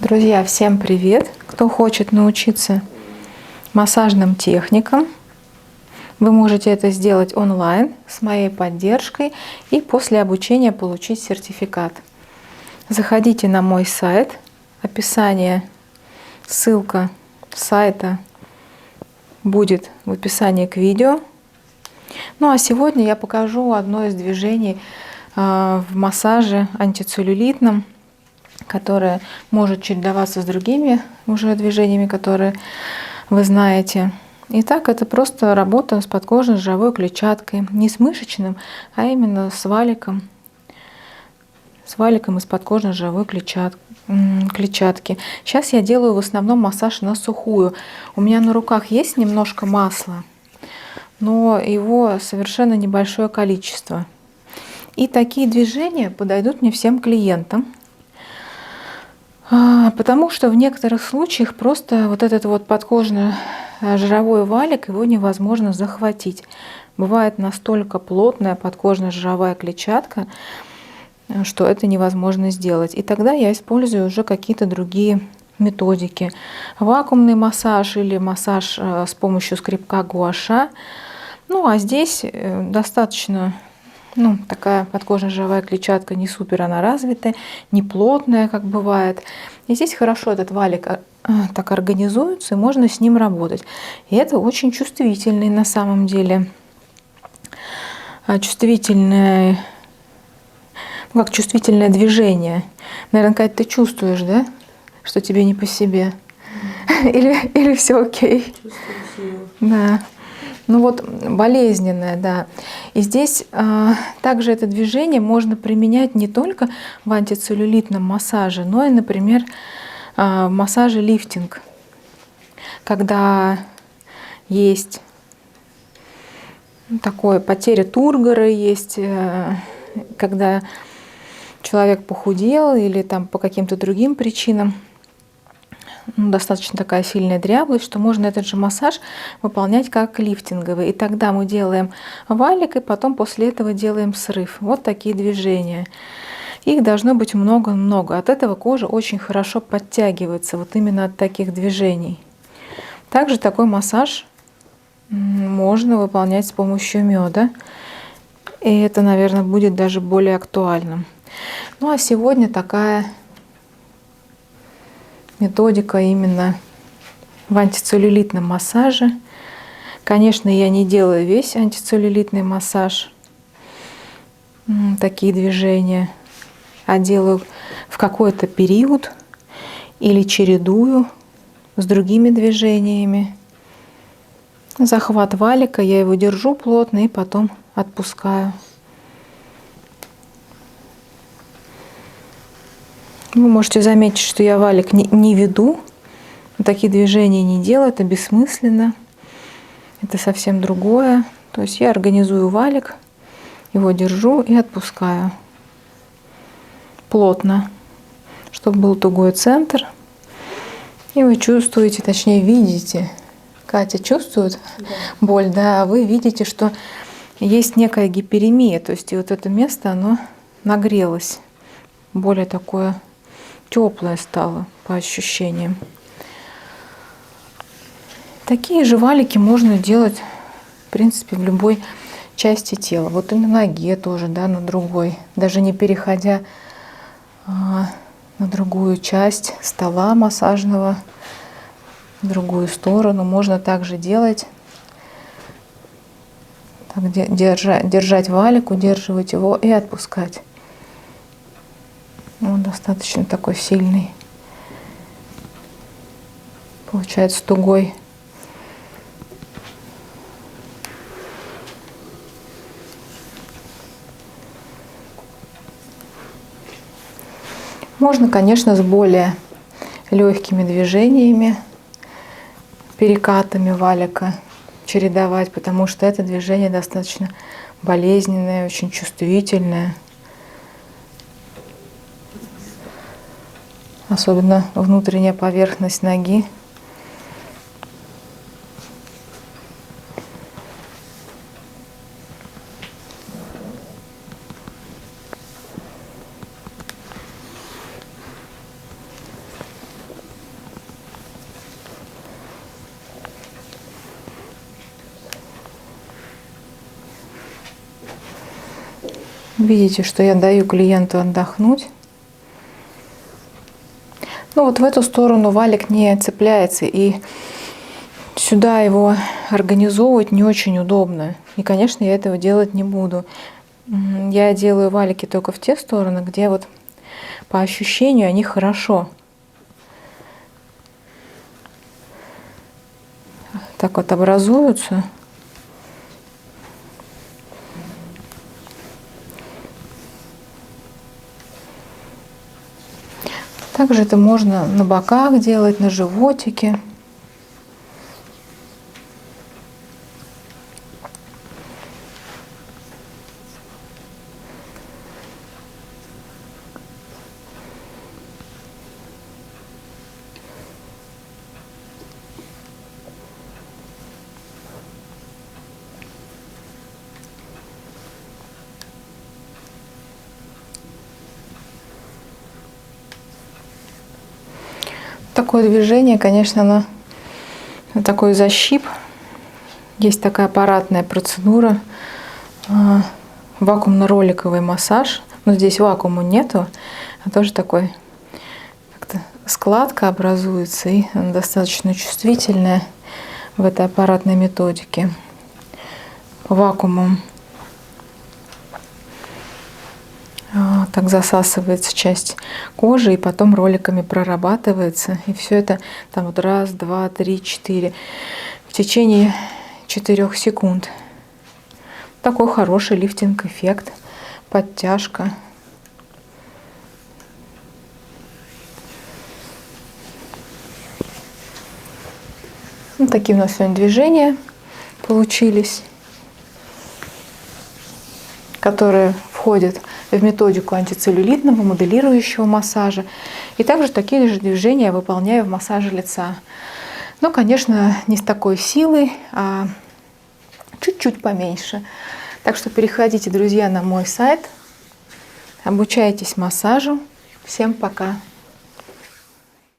Друзья, всем привет! Кто хочет научиться массажным техникам, вы можете это сделать онлайн с моей поддержкой и после обучения получить сертификат. Заходите на мой сайт, описание, ссылка сайта будет в описании к видео. Ну а сегодня я покажу одно из движений в массаже антицеллюлитном, которое может чередоваться с другими уже движениями, которые вы знаете. Итак, это просто работа с подкожно-жировой клетчаткой, не с мышечным, а именно с валиком из подкожно-жировой клетчатки. Сейчас я делаю в основном массаж на сухую. У меня на руках есть немножко масла, но его совершенно небольшое количество. И такие движения подойдут мне всем клиентам. Потому что в некоторых случаях просто вот этот вот подкожно-жировой валик, его невозможно захватить. Бывает настолько плотная подкожно-жировая клетчатка, что это невозможно сделать. И тогда я использую уже какие-то другие методики. Вакуумный массаж или массаж с помощью скребка гуаша. Ну а здесь достаточно... такая подкожно-жировая клетчатка не супер она развитая, не плотная, как бывает. И здесь хорошо этот валик так организуется, и можно с ним работать. И это очень чувствительный на самом деле. Чувствительное движение. Наверное, Кать, ты чувствуешь, да? Что тебе не по себе? Или все окей? Чувствую. Да. Болезненное, да. И здесь также это движение можно применять не только в антицеллюлитном массаже, но и, например, в массаже лифтинг, когда есть такое потеря тургора, есть, когда человек похудел или там по каким-то другим причинам, достаточно такая сильная дряблость, что можно этот же массаж выполнять как лифтинговый. И тогда мы делаем валик, и потом после этого делаем срыв. Вот такие движения. Их должно быть много-много. От этого кожа очень хорошо подтягивается, вот именно от таких движений. Также такой массаж можно выполнять с помощью меда. И это, наверное, будет даже более актуальным. Ну а сегодня такая методика именно в антицеллюлитном массаже. Конечно, я не делаю весь антицеллюлитный массаж, такие движения, а делаю в какой-то период или чередую с другими движениями. Захват валика, я его держу плотно и потом отпускаю. Вы можете заметить, что я валик не веду, такие движения не делаю, это бессмысленно, это совсем другое. То есть я организую валик, его держу и отпускаю плотно, чтобы был тугой центр. И вы чувствуете, точнее видите, Катя чувствует боль, да, а вы видите, что есть некая гиперемия, то есть и вот это место, оно нагрелось, более такое теплое стало по ощущениям. Такие же валики можно делать, в принципе, в любой части тела. Вот и на ноге тоже, да, на другой. Даже не переходя на другую часть стола массажного, в другую сторону. Можно также делать, так, держать валик, удерживать его и отпускать. Он достаточно такой сильный. Получается тугой. Можно, конечно, с более легкими движениями, перекатами валика чередовать, потому что это движение достаточно болезненное, очень чувствительное. Особенно внутренняя поверхность ноги. Видите, что я даю клиенту отдохнуть. Ну вот в эту сторону валик не цепляется, и сюда его организовывать не очень удобно. И, конечно, я этого делать не буду. Я делаю валики только в те стороны, где вот по ощущению они хорошо. Так вот образуются. Также это можно на боках делать, на животике. Такое движение, конечно, оно такой защип. Есть такая аппаратная процедура, вакуумно-роликовый массаж. Но здесь вакуума нету, а тоже такой как-то складка образуется, и она достаточно чувствительная в этой аппаратной методике. Вакуумом так засасывается часть кожи, и потом роликами прорабатывается. И все это там вот 1, 2, 3, 4 в течение 4 секунд. Такой хороший лифтинг-эффект, подтяжка. Вот такие у нас сегодня движения получились, которые входят в методику антицеллюлитного моделирующего массажа. И также такие же движения я выполняю в массаже лица. Но, конечно, не с такой силой, а чуть-чуть поменьше. Так что переходите, друзья, на мой сайт, обучайтесь массажу. Всем пока!